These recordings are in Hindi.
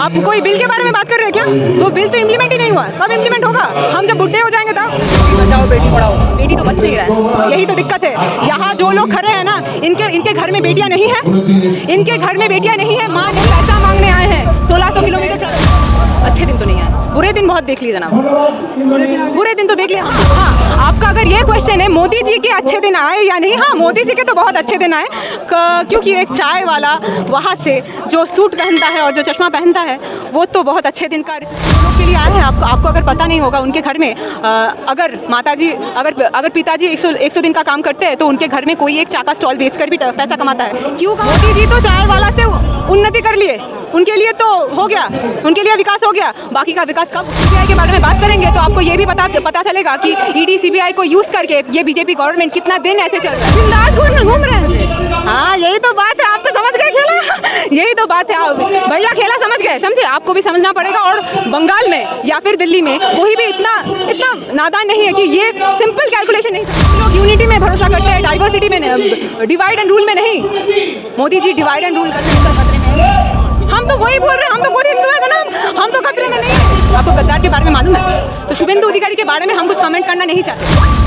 आप कोई बिल के बारे में बात कर रहे हैं क्या? वो बिल तो इम्प्लीमेंट ही नहीं हुआ, कब इम्प्लीमेंट होगा? हम जब बुढ़े हो जाएंगे तब। बचाओ बेटी पढ़ाओ। बेटी तो बच नहीं रहा है, यही तो दिक्कत है। यहाँ जो लोग खड़े हैं ना, इनके घर में बेटियाँ नहीं हैं, इनके घर में बेटियाँ नहीं है, माँ ने पैसा मांगने आए हैं 1600 किलोमीटर। अच्छे दिन तो नहीं आए, बुरे दिन बहुत देख लिए जनाब, बुरे दिन तो देख लिए। हाँ, आपका अगर ये क्वेश्चन है मोदी जी के अच्छे दिन आए या नहीं, हाँ मोदी जी के तो बहुत अच्छे दिन आए, क्योंकि एक चाय वाला वहाँ से जो सूट पहनता है और जो चश्मा पहनता है वो तो बहुत अच्छे दिन का लोग के लिए आए हैं। आपको अगर पता नहीं होगा, उनके घर में अगर माताजी अगर पिताजी 100 दिन का काम करते हैं तो उनके घर में कोई एक चाका स्टॉल बेचकर भी पैसा कमाता है। क्यों? मोदी जी तो चाय वाला से उन्नति कर लिए, उनके लिए तो हो गया, उनके लिए विकास हो गया। बाकी का विकास कब? सीबीआई के बारे में बात करेंगे तो आपको ये भी पता चलेगा कि ईडी सीबीआई को यूज़ करके ये बीजेपी गवर्नमेंट कितना दिन ऐसे चल रहा है, बिंदास घूम रहे हैं। हाँ यही तो बात है, आप तो समझ गए खेला, यही तो बात है भैया, खेला समझ गए, समझे? आपको भी समझना पड़ेगा। और बंगाल में या फिर दिल्ली में कोई भी इतना नादान नहीं है कि ये सिंपल कैलकुलेशन नहीं। लोग यूनिटी में भरोसा करते हैं, डाइवर्सिटी में, डिवाइड एंड रूल में नहीं। Modi ji divide and rule करते हैं। हम तो वही बोल रहे हैं, हम तो खुद हिंदू है ना, हम तो खतरे में नहीं है। आपको गद्दार के बारे में मालूम है तो शुभेंदु अधिकारी के बारे में हम कुछ कमेंट करना नहीं चाहते।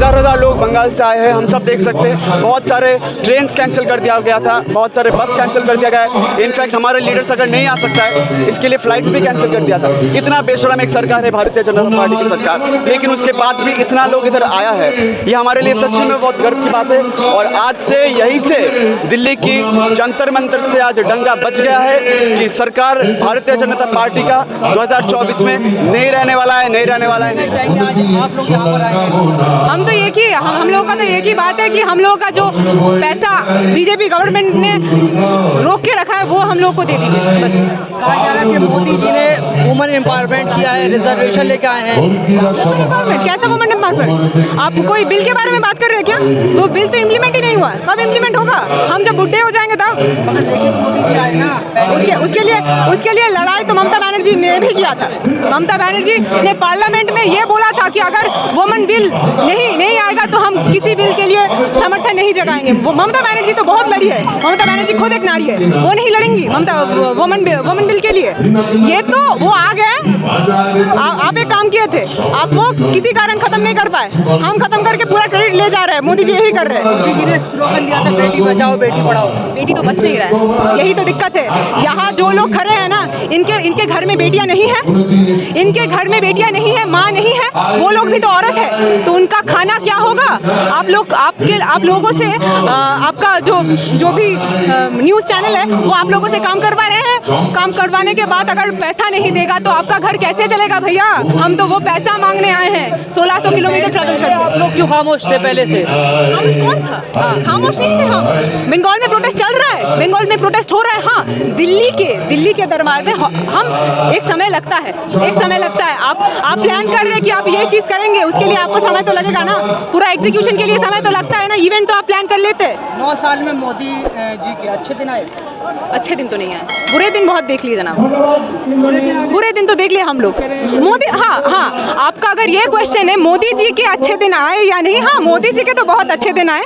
हज़ार लोग बंगाल से आए हैं, हम सब देख सकते हैं। बहुत सारे ट्रेन कैंसिल कर दिया गया था, बहुत सारे बस कैंसिल कर दिया गया है। इनफैक्ट हमारे लीडर्स अगर नहीं आ सकता है इसके लिए फ्लाइट भी कैंसिल कर दिया था। इतना बेशरम एक सरकार है भारतीय जनता पार्टी की सरकार, लेकिन उसके बाद भी इतना लोग इधर आया है, ये हमारे लिए सच्ची में बहुत गर्व की बात है। और आज से यहीं से दिल्ली की जंतर मंतर से आज डंगा बज गया है कि सरकार भारतीय जनता पार्टी का 2024 में नहीं रहने वाला है, नहीं रहने वाला है। आप लोग यहाँ पर आए, हम तो एक ही हम लोगों का तो एक ही बात है कि हम लोगों का जो पैसा बीजेपी गवर्नमेंट ने रोक के रखा है वो हम लोग को दे दीजिए बस। कहा जा रहा है कि मोदी जी ने वुमेन एम्पावरमेंट किया है, रिजर्वेशन लेके आए हैं। Women empowerment? कैसा वुमेन एम्पावरमेंट? आप कोई बिल के बारे में बात कर रहे हैं क्या? वो बिल तो इम्प्लीमेंट ही नहीं हुआ, कब इम्प्लीमेंट होगा? हम जब बुढ़े हो जाएंगे तब। लेकिन मोदी जी आए ना, उसके लिए लड़ाई तो ममता बनर्जी ने भी किया था। ममता बनर्जी ने पार्लियामेंट में ये बोला था कि अगर वुमेन बिल नहीं आएगा तो हम किसी बिल के लिए समर्थन नहीं जगाएंगे। ममता बनर्जी तो बहुत लड़ी है, ममता बनर्जी खुद एक नारी है, वो नहीं लड़ेंगी ममता वुमेन बिल के लिए। ये तो वो आ गए, आप एक काम किए थे, आप वो किसी कारण खत्म नहीं कर पाए, हम खत्म करके पूरा क्रेडिट ले जा रहे हैं। मोदी जी यही कर रहे हैं। मोदी जी ने स्लोगन दिया था बेटी बचाओ बेटी पढ़ाओ। बेटी तो बच नहीं रहा है, यही तो दिक्कत है। यहाँ जो लोग खड़े हैं ना, इनके घर में बेटियाँ नहीं हैं, इनके घर में बेटियाँ नहीं है, माँ नहीं है, वो लोग भी तो औरत है, तो उनका खाना क्या होगा? आप लोगों से आपका जो भी न्यूज़ चैनल है वो आप लोगों से काम करवा रहे हैं। काम करवाने के बाद अगर पैसा नहीं देगा तो आपका घर कैसे चलेगा भैया? हम तो वो पैसा मांगने आए हैं 1600 किलोमीटर ट्रैवल करके। आप लोग क्यों खामोश थे पहले से? खामोश कौन था? खामोश नहीं थे हम। बंगाल में प्रोटेस्ट चल रहा है, बंगाल में प्रोटेस्ट हो रहा है। हाँ, दिल्ली के दरबार में हम एक समय लगता है। आप प्लान कर रहे हैं कि आप ये चीज़ करेंगे, उसके लिए आपको समय तो लगेगा ना, पूरा एग्जीक्यूशन के लिए समय तो लगता है ना। इवेंट तो आप प्लान कर लेते। 9 साल में मोदी जी के अच्छे दिन आए? अच्छे दिन तो नहीं आए, बुरे दिन बहुत देख लिए जनाब, बुरे दिन तो देख लिए हम लोग। मोदी, हाँ, आपका अगर ये क्वेश्चन है मोदी जी के अच्छे दिन आए या नहीं, हाँ मोदी जी के तो बहुत अच्छे दिन आए,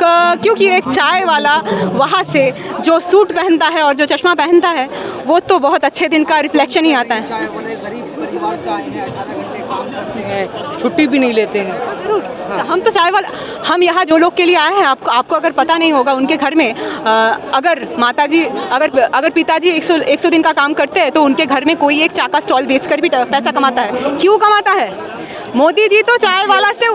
क्योंकि एक चाय वाला वहाँ से जो सूट पहनता है और जो चश्मा पहनता है वो तो बहुत अच्छे दिन का रिफ्लेक्शन ही आता है। चाय वाले गरीब परिवार से आए हैं, 18 घंटे काम करते हैं, छुट्टी भी नहीं लेते हैं। जरूर, हम तो चाय वाला, हम यहाँ जो लोग के लिए आए हैं, आपको अगर पता नहीं होगा, उनके घर में अगर माताजी अगर पिताजी 100 दिन का काम करते हैं तो उनके घर में कोई एक चाका स्टॉल बेचकर भी पैसा कमाता है। क्यों कमाता है? मोदी जी तो चाय वाला से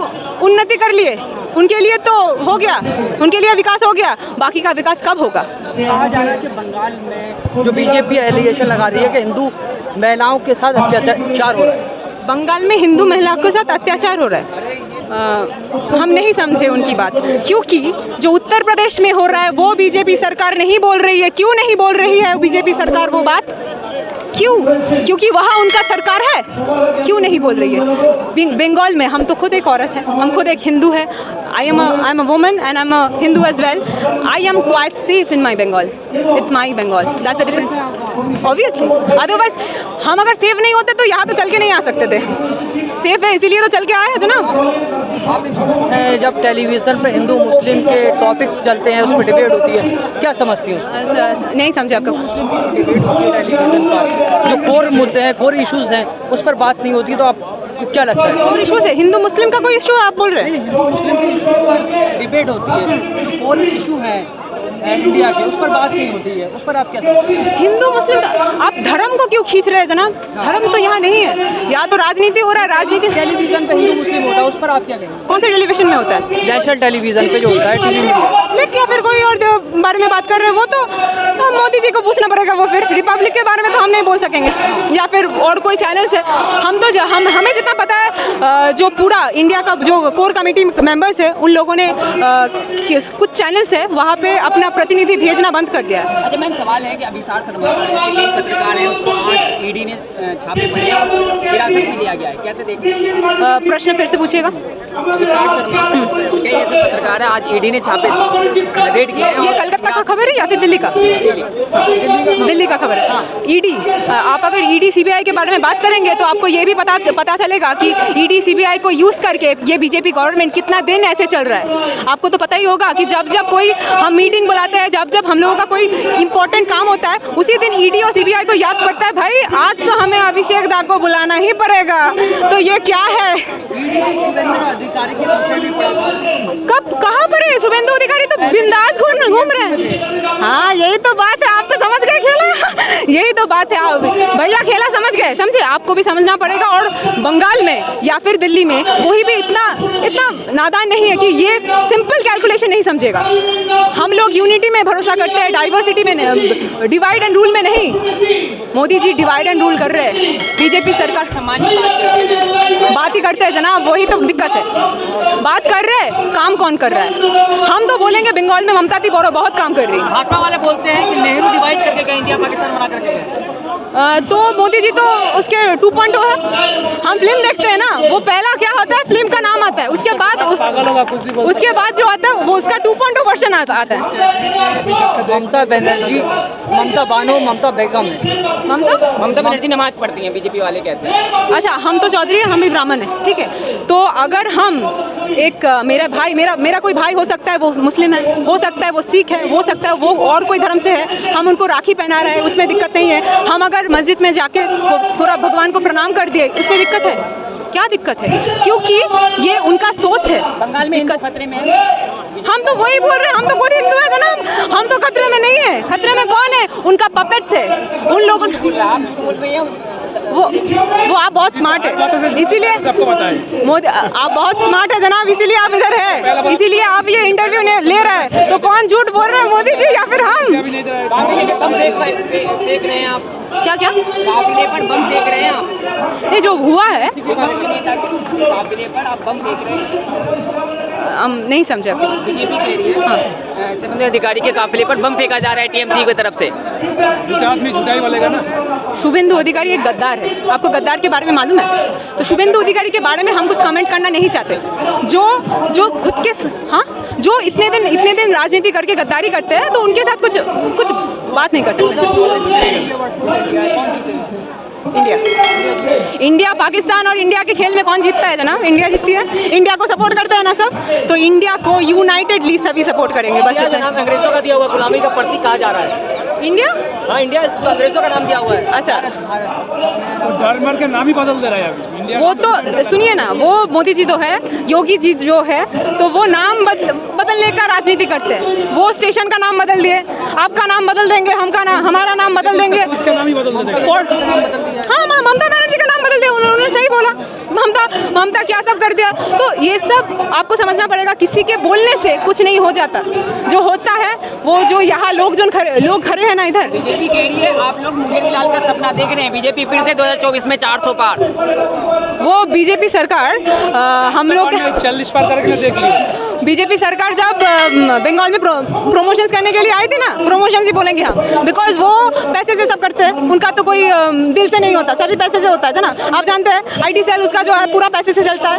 उन्नति कर लिए, उनके लिए तो हो गया, उनके लिए विकास हो गया। बाकी का विकास कब होगा? कहा जा रहा है कि बंगाल में जो बीजेपी एलिगेशन लगा रही है कि हिंदू महिलाओं के साथ अत्याचार हो रहा है। बंगाल में हिंदू महिलाओं के साथ अत्याचार हो रहा है। हम नहीं समझे उनकी बात, क्योंकि जो उत्तर प्रदेश में हो रहा है वो बीजेपी सरकार नहीं बोल रही है। क्यों नहीं बोल रही है बीजेपी सरकार वो बात? क्यों? क्योंकि वहाँ उनका सरकार है, क्यों नहीं बोल रही है? बंगाल में हम तो खुद एक औरत है, हम खुद एक हिंदू है। I am a woman and I am a Hindu as well. I am quite safe in my Bengal, it's my Bengal, that's the difference obviously. Otherwise हम अगर सेफ नहीं होते तो यहाँ तो चल के नहीं आ सकते थे। सेफ है इसीलिए तो चल के आए हैं जनाब। जब टेलीविज़न पर हिंदू मुस्लिम के टॉपिक्स चलते हैं, उस पर डिबेट होती है, क्या समझती हो? नहीं समझे आपका डिबेट होती है टेलीविज़न पर, मुद्दे हैं, कोर इश्यूज हैं, उस पर बात नहीं होती, तो आपको क्या लगता है? और इशू से हिंदू मुस्लिम का कोई इशू आप बोल रहे हैं? मुस्लिम के इशू पर डिबेट होती है, जो कोर इशू है इंडिया के, उस पर बात नहीं होती है, उस पर आप क्या सोचते हैं? हिंदू मुस्लिम आप धर्म को क्यों खींच रहे हैं जनाब? धर्म तो यहाँ नहीं है, यहाँ तो राजनीति हो रहा है। राजनीति टेलीविजन पे हिंदू मुस्लिम होता है, उस पर आप क्या कहेंगे? कौन से टेलीविजन में होता है? नेशनल टेलीविजन पे जो होता है, टीवी में। पब्लिक या फिर कोई और जो बारे में बात कर रहे हैं, वो तो मोदी जी को पूछना पड़ेगा। वो फिर रिपब्लिक के बारे में तो हम नहीं बोल सकेंगे, या फिर और कोई चैनल से। हम तो हमें जितना पता है, जो पूरा इंडिया का जो कोर कमेटी मेंबर्स है, उन लोगों ने कुछ चैनल्स है वहाँ पे अपना प्रतिनिधि भेजना बंद कर दिया है। अच्छा मैम, सवाल है कि अभिसार शर्मा एक पत्रकार है, उसको आज ईडी ने छापे पड़े और हिरासत में लिया गया है, कैसे देखते हैं? प्रश्न फिर से पूछिएगा। अभिसार शर्मा क्या ऐसे पत्रकार है, आज ईडी ने छापे रेड किए हैं? ये कलकत्ता का खबर है या फिर दिल्ली का? दिल्ली का खबर है। ईडी, आप अगर ईडी सीबीआई के बारे में बात करेंगे तो आपको ये भी पता चलेगा कि ईडी सीबीआई को यूज करके ये बीजेपी गवर्नमेंट कितना दिन ऐसे चल रहा है। आपको तो पता ही होगा कि जब कोई हम मीटिंग बुलाते हैं, जब हम लोगों का कोई इंपॉर्टेंट काम होता है, उसी दिन ईडी और सीबीआई को याद पड़ता है, भाई आज तो हमें अभिषेक दा को बुलाना ही पड़ेगा। तो ये क्या है? अधिकारी के पीछे भी पड़ा था। कब कहाँ पर है शुभेंदु अधिकारी? तो बिंदास घूम रहे हैं। हाँ, यही तो बात है, आप तो समझ गए खेला। यही तो बात है, भैया खेला समझ गए, समझे? आपको भी समझना पड़ेगा। और बंगाल में या फिर दिल्ली में कोई भी इतना नादान नहीं है कि ये सिंपल कैलकुलेशन नहीं समझेगा। हम लोग यूनिटी में भरोसा करते हैं, डाइवर्सिटी में, डिवाइड एंड रूल में नहीं। Modi ji divide and rule कर रहे हैं। बीजेपी सरकार बात ही करते हैं जनाब, वही तो दिक्कत है। बात कर रहे हैं, काम कौन कर रहा है? हम तो बोलेंगे बंगाल में ममता दी बहुत काम कर रही है। भाजपा वाले बोलते हैं कि नेहरू डिवाइड करके गए, इंडिया पाकिस्तान बना करके गए। तो मोदी जी तो उसके 2.0 है। हम फिल्म देखते हैं ना, वो पहला क्या होता है, फिल्म का नाम आता है, उसके बाद जो आता है वो उसका 2.0 वर्जन आता है। ममता बनर्जी, ममता बानो, ममता बेगम है। ममता बनर्जी नमाज पढ़ती हैं, बीजेपी वाले कहते हैं। अच्छा, हम तो चौधरी हैं, हम भी ब्राह्मण हैं, ठीक है। तो अगर हम मेरा कोई भाई हो सकता है वो मुस्लिम है, हो सकता है वो सिख है, हो सकता है वो और कोई धर्म से है, हम उनको राखी पहना रहे हैं, उसमें दिक्कत नहीं है। हम अगर मस्जिद में जाके पूरा भगवान को प्रणाम कर दिए, उसमें दिक्कत है? क्या दिक्कत है? क्योंकि ये उनका सोच है। बंगाल में हिंदू खतरे में है। हम तो वही बोल रहे हैं, हम तो खुद हिंदू है जनाब, हम तो खतरे में नहीं है। खतरे में कौन है? उनका पपेट्स है। उन लोगों वो आप बहुत स्मार्ट है, इसीलिए मोदी आप बहुत स्मार्ट है जनाब, इसीलिए आप इधर है, इसीलिए आप ये इंटरव्यू ले रहे हैं। तो कौन झूठ बोल रहे हैं, मोदी जी या फिर हम? देख रहे हैं आप? क्या काफिले पर बम देख रहे हैं आप? ये जो हुआ है, काफिले पर आप बम देख रहे हैं? हम नहीं समझे। बीजेपी कह रही है शुभेंदु अधिकारी के काफिले पर बम फेंका जा रहा है टीएमसी की तरफ से। जुटाई वालेगा ना। शुभेंदु अधिकारी एक गद्दार है। आपको गद्दार के बारे में मालूम है? तो शुभेंदु अधिकारी के बारे में हम कुछ कमेंट करना नहीं चाहते। जो खुद के जो इतने दिन राजनीति करके गद्दारी करते हैं, तो उनके साथ कुछ बात नहीं कर सकते। इंडिया पाकिस्तान और इंडिया के खेल में कौन जीतता है जनाब? इंडिया जीतती है। इंडिया को सपोर्ट करते हैं ना सब, तो इंडिया को यूनाइटेडली सभी सपोर्ट करेंगे। बस अंग्रेजों का दिया हुआ गुलामी का प्रतीक कहा जा रहा है इंडिया। हाँ, इंडिया अंग्रेजों का नाम दिया हुआ है। अच्छा, धर्म के नाम ही बदल दे रहा है अभी इंडिया। वो तो सुनिए ना, वो मोदी जी तो है, योगी जी जो है, तो वो नाम बदलने का राजनीति करते हैं। वो स्टेशन का नाम बदल दिए, आपका नाम बदल देंगे, हमारा नाम बदल देंगे। हाँ, ममता बनर्जी का नाम बदल दिया, उन्होंने सही बोला। ममता क्या सब कर दिया। तो ये सब आपको समझना पड़ेगा, किसी के बोलने से कुछ नहीं हो जाता। जो होता है वो जो यहाँ लोग खड़े हैं ना इधर। बीजेपी कह रही है आप लोग मुंगेरीलाल का सपना देख रहे हैं, बीजेपी फिर से 2024 में 400 पार। वो बीजेपी सरकार हम लोग 40 पार करके देख लिया। बीजेपी सरकार जब बंगाल में प्रमोशंस करने के लिए आई थी ना, प्रमोशंस ही बोलेंगे हम, बिकॉज वो पैसे से सब करते हैं। उनका तो कोई दिल से नहीं होता, सभी पैसे से होता है ना। आप जानते हैं IT सेल उसका जो है पूरा पैसे से चलता है।